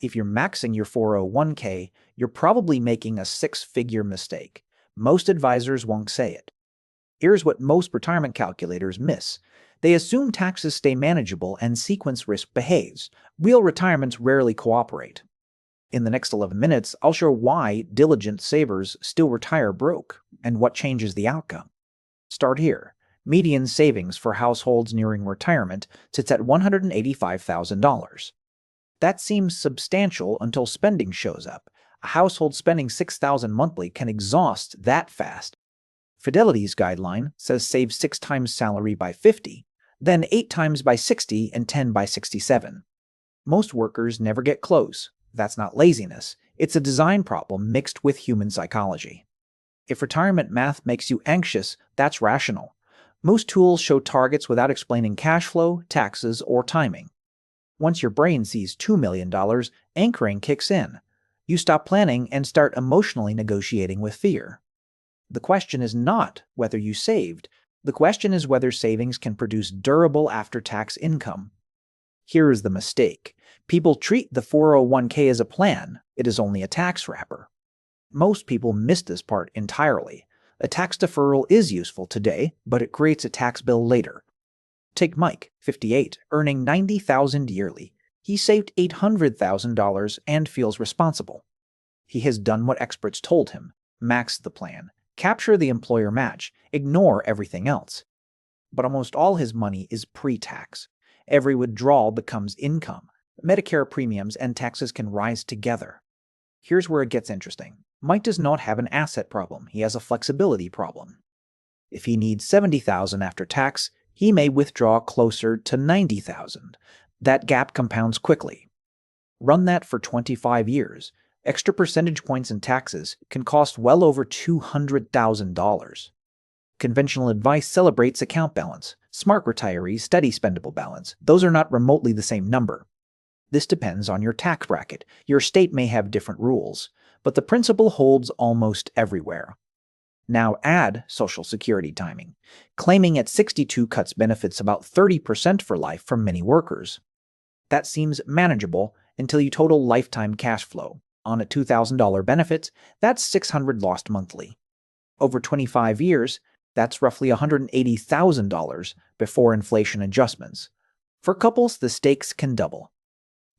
If you're maxing your 401k, you're probably making a six-figure mistake. Most advisors won't say it. Here's what most retirement calculators miss. They assume taxes stay manageable and sequence risk behaves. Real retirements rarely cooperate. In the next 11 minutes, I'll show why diligent savers still retire broke and what changes the outcome. Start here. Median savings for households nearing retirement sits at $185,000. That seems substantial until spending shows up. A household spending $6,000 monthly can exhaust that fast. Fidelity's guideline says save 6 times salary by 50, then 8 times by 60 and 10 by 67. Most workers never get close. That's not laziness. It's a design problem mixed with human psychology. If retirement math makes you anxious, that's rational. Most tools show targets without explaining cash flow, taxes, or timing. Once your brain sees $2 million, anchoring kicks in. You stop planning and start emotionally negotiating with fear. The question is not whether you saved. The question is whether savings can produce durable after-tax income. Here is the mistake. People treat the 401k as a plan. It is only a tax wrapper. Most people miss this part entirely. A tax deferral is useful today, but it creates a tax bill later. Take Mike, 58, earning $90,000 yearly. He saved $800,000 and feels responsible. He has done what experts told him. Max the plan. Capture the employer match. Ignore everything else. But almost all his money is pre-tax. Every withdrawal becomes income. Medicare premiums and taxes can rise together. Here's where it gets interesting. Mike does not have an asset problem. He has a flexibility problem. If he needs $70,000 after tax, he may withdraw closer to $90,000. That gap compounds quickly. Run that for 25 years. Extra percentage points in taxes can cost well over $200,000. Conventional advice celebrates account balance. Smart retirees study spendable balance. Those are not remotely the same number. This depends on your tax bracket. Your state may have different rules, but the principle holds almost everywhere. Now add Social Security timing. Claiming at 62 cuts benefits about 30% for life from many workers. That seems manageable until you total lifetime cash flow. On a $2,000 benefit, that's $600 lost monthly. Over 25 years, that's roughly $180,000 before inflation adjustments. For couples, the stakes can double.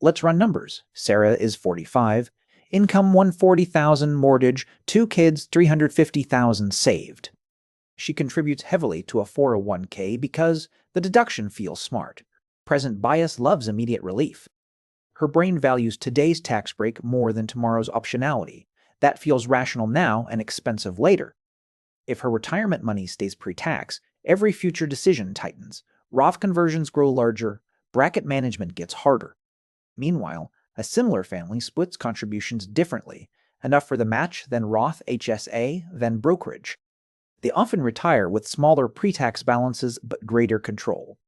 Let's run numbers. Sarah is 45. Income $140,000, mortgage, 2 kids, $350,000 saved. She contributes heavily to a 401k because the deduction feels smart. Present bias loves immediate relief. Her brain values today's tax break more than tomorrow's optionality. That feels rational now and expensive later. If her retirement money stays pre-tax, every future decision tightens. Roth conversions grow larger, bracket management gets harder. Meanwhile, a similar family splits contributions differently, enough for the match, then Roth, HSA, then brokerage. They often retire with smaller pre-tax balances but greater control.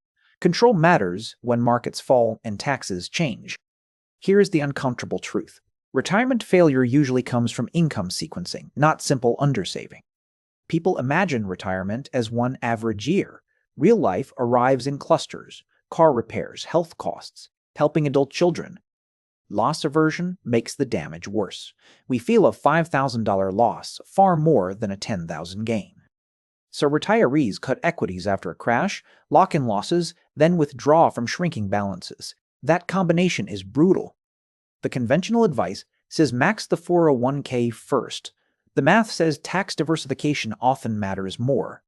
Control matters when markets fall and taxes change. Here's the uncomfortable truth. Retirement failure usually comes from income sequencing, not simple undersaving. People imagine retirement as one average year. Real life arrives in clusters: car repairs, health costs, helping adult children. Loss aversion makes the damage worse. We feel a $5,000 loss far more than a $10,000 gain. So retirees cut equities after a crash, lock in losses, then withdraw from shrinking balances. That combination is brutal. The conventional advice says max the 401k first. The math says tax diversification often matters more.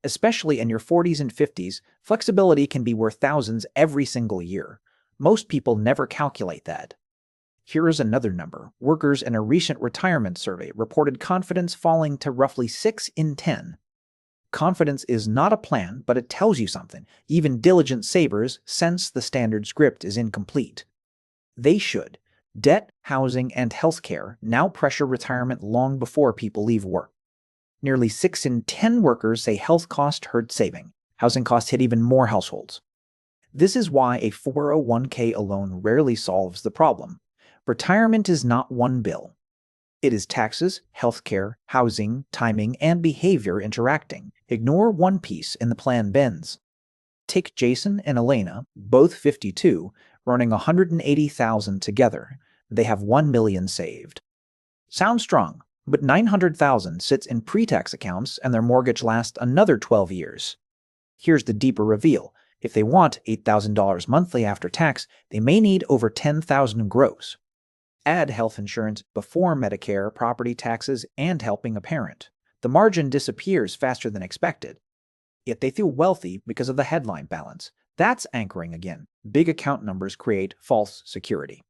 Especially in your 40s and 50s, flexibility can be worth thousands every single year. Most people never calculate that. Here is another number. Workers in a recent retirement survey reported confidence falling to roughly 6 in 10. Confidence is not a plan, but it tells you something. Even diligent savers sense the standard script is incomplete. They should. Debt, housing, and healthcare now pressure retirement long before people leave work. Nearly 6 in 10 workers say health costs hurt saving. Housing costs hit even more households. This is why a 401k alone rarely solves the problem. Retirement is not one bill. It is taxes, healthcare, housing, timing, and behavior interacting. Ignore one piece and the plan bends. Take Jason and Elena, both 52, running $180,000 together. They have 1 million saved. Sounds strong, but 900,000 sits in pre-tax accounts and their mortgage lasts another 12 years. Here's the deeper reveal. If they want $8,000 monthly after tax, they may need over $10,000 gross. Add health insurance before Medicare, property taxes, and helping a parent. The margin disappears faster than expected. Yet they feel wealthy because of the headline balance. That's anchoring again. Big account numbers create false security.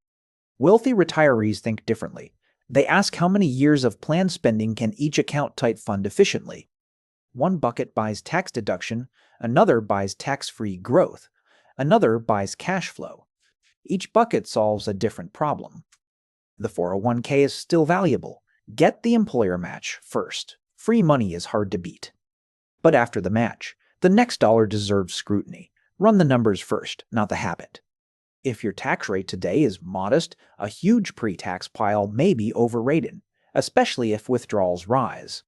Wealthy retirees think differently. They ask how many years of planned spending can each account type fund efficiently. One bucket buys tax deduction, another buys tax-free growth, another buys cash flow. Each bucket solves a different problem. The 401k is still valuable. Get the employer match first. Free money is hard to beat. But after the match, the next dollar deserves scrutiny. Run the numbers first, not the habit. If your tax rate today is modest, a huge pre-tax pile may be overrated, especially if withdrawals rise.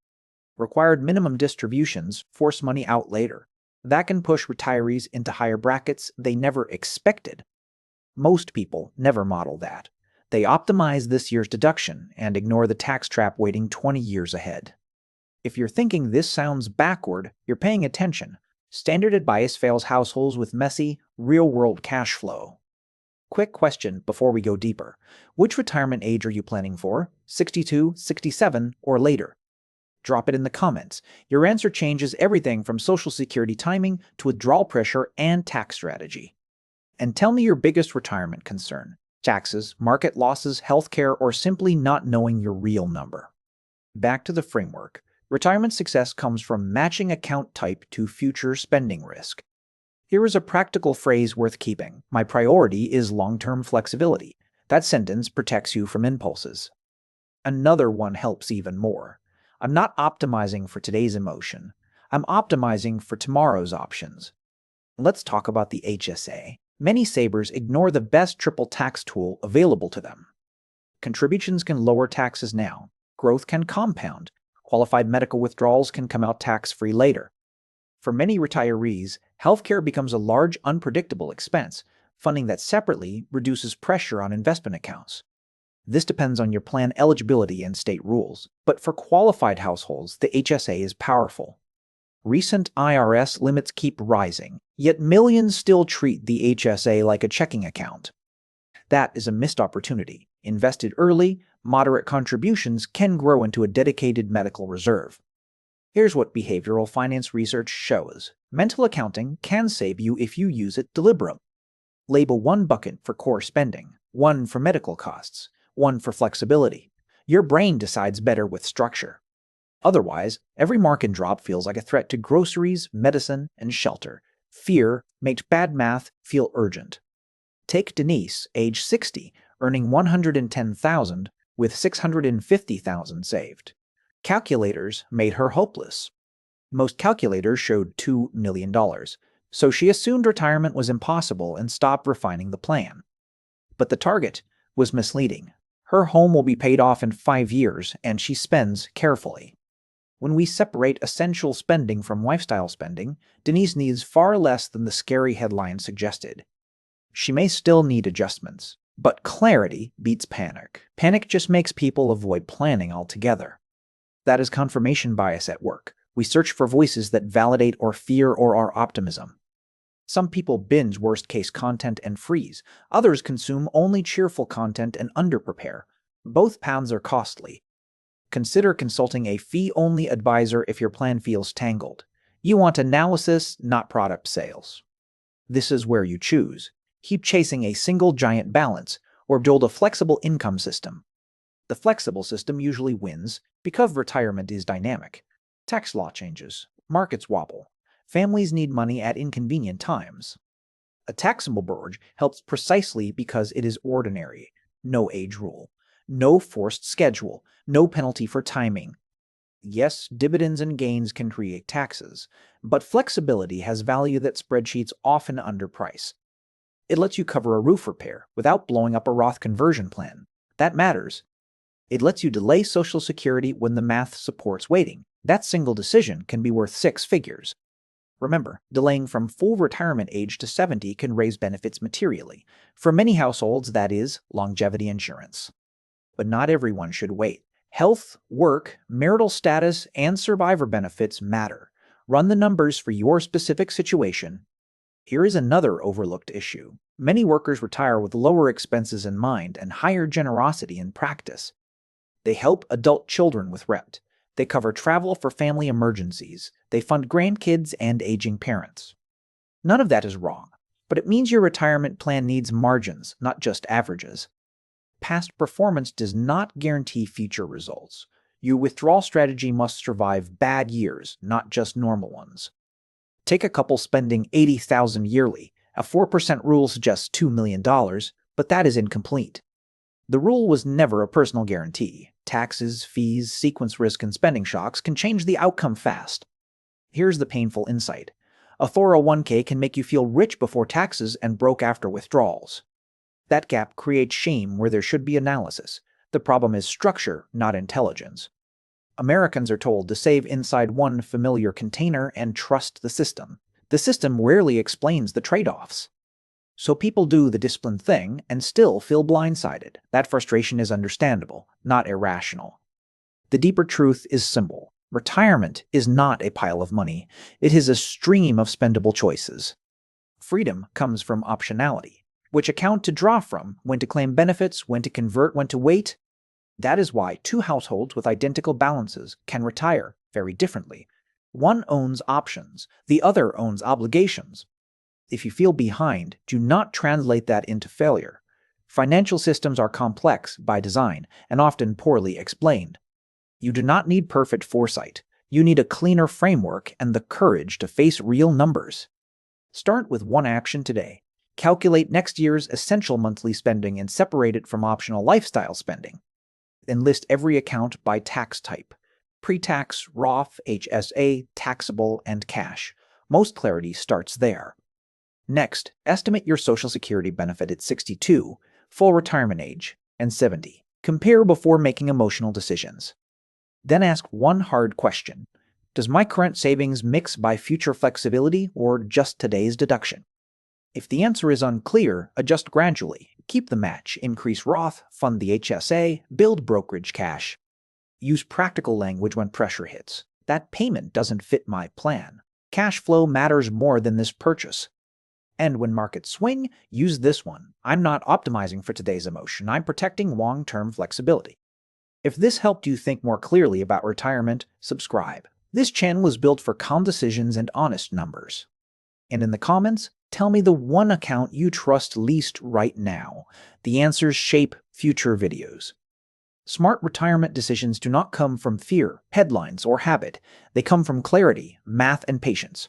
Required minimum distributions force money out later. That can push retirees into higher brackets they never expected. Most people never model that. They optimize this year's deduction and ignore the tax trap waiting 20 years ahead. If you're thinking this sounds backward, you're paying attention. Standard advice fails households with messy, real-world cash flow. Quick question before we go deeper. Which retirement age are you planning for? 62, 67, or later? Drop it in the comments. Your answer changes everything from Social Security timing to withdrawal pressure and tax strategy. And tell me your biggest retirement concern. Taxes, market losses, healthcare, or simply not knowing your real number. Back to the framework. Retirement success comes from matching account type to future spending risk. Here is a practical phrase worth keeping. My priority is long-term flexibility. That sentence protects you from impulses. Another one helps even more. I'm not optimizing for today's emotion. I'm optimizing for tomorrow's options. Let's talk about the HSA. Many savers ignore the best triple tax tool available to them. Contributions can lower taxes now. Growth can compound. Qualified medical withdrawals can come out tax-free later. For many retirees, healthcare becomes a large, unpredictable expense. Funding that separately reduces pressure on investment accounts. This depends on your plan eligibility and state rules. But for qualified households, the HSA is powerful. Recent IRS limits keep rising, yet millions still treat the HSA like a checking account. That is a missed opportunity. Invested early, moderate contributions can grow into a dedicated medical reserve. Here's what behavioral finance research shows. Mental accounting can save you if you use it deliberately. Label one bucket for core spending, one for medical costs, one for flexibility. Your brain decides better with structure. Otherwise, every mark and drop feels like a threat to groceries, medicine, and shelter. Fear makes bad math feel urgent. Take Denise, age 60, earning $110,000 with $650,000 saved. Calculators made her hopeless. Most calculators showed $2 million, so she assumed retirement was impossible and stopped refining the plan. But the target was misleading. Her home will be paid off in 5 years, and she spends carefully. When we separate essential spending from lifestyle spending, Denise needs far less than the scary headline suggested. She may still need adjustments, but clarity beats panic. Panic just makes people avoid planning altogether. That is confirmation bias at work. We search for voices that validate our fear or our optimism. Some people binge worst-case content and freeze. Others consume only cheerful content and underprepare. Both paths are costly. Consider consulting a fee-only advisor if your plan feels tangled. You want analysis, not product sales. This is where you choose. Keep chasing a single giant balance, or build a flexible income system. The flexible system usually wins because retirement is dynamic. Tax law changes, markets wobble, families need money at inconvenient times. A taxable brokerage helps precisely because it is ordinary. No age rule. No forced schedule. No penalty for timing. Yes, dividends and gains can create taxes, but flexibility has value that spreadsheets often underprice. It lets you cover a roof repair without blowing up a Roth conversion plan. That matters. It lets you delay Social Security when the math supports waiting. That single decision can be worth 6 figures. Remember, delaying from full retirement age to 70 can raise benefits materially. For many households, that is longevity insurance. But not everyone should wait. Health, work, marital status, and survivor benefits matter. Run the numbers for your specific situation. Here is another overlooked issue. Many workers retire with lower expenses in mind and higher generosity in practice. They help adult children with rent. They cover travel for family emergencies. They fund grandkids and aging parents. None of that is wrong, but it means your retirement plan needs margins, not just averages. Past performance does not guarantee future results. Your withdrawal strategy must survive bad years, not just normal ones. Take a couple spending $80,000 yearly. A 4% rule suggests $2 million, but that is incomplete. The rule was never a personal guarantee. Taxes, fees, sequence risk, and spending shocks can change the outcome fast. Here's the painful insight. A 401k can make you feel rich before taxes and broke after withdrawals. That gap creates shame where there should be analysis. The problem is structure, not intelligence. Americans are told to save inside one familiar container and trust the system. The system rarely explains the trade-offs. So people do the disciplined thing and still feel blindsided. That frustration is understandable, not irrational. The deeper truth is simple. Retirement is not a pile of money. It is a stream of spendable choices. Freedom comes from optionality. Which account to draw from, when to claim benefits, when to convert, when to wait. That is why two households with identical balances can retire very differently. One owns options, the other owns obligations. If you feel behind, do not translate that into failure. Financial systems are complex by design and often poorly explained. You do not need perfect foresight. You need a cleaner framework and the courage to face real numbers. Start with one action today. Calculate next year's essential monthly spending and separate it from optional lifestyle spending. Then list every account by tax type: pre-tax, Roth, HSA, taxable, and cash. Most clarity starts there. Next, estimate your Social Security benefit at 62, full retirement age, and 70. Compare before making emotional decisions. Then ask one hard question. Does my current savings mix by future flexibility or just today's deduction? If the answer is unclear, adjust gradually. Keep the match, increase Roth, fund the HSA, build brokerage cash. Use practical language when pressure hits. That payment doesn't fit my plan. Cash flow matters more than this purchase. And when markets swing, use this one. I'm not optimizing for today's emotion. I'm protecting long-term flexibility. If this helped you think more clearly about retirement, subscribe. This channel was built for calm decisions and honest numbers. And in the comments, tell me the one account you trust least right now. The answers shape future videos. Smart retirement decisions do not come from fear, headlines, or habit. They come from clarity, math, and patience.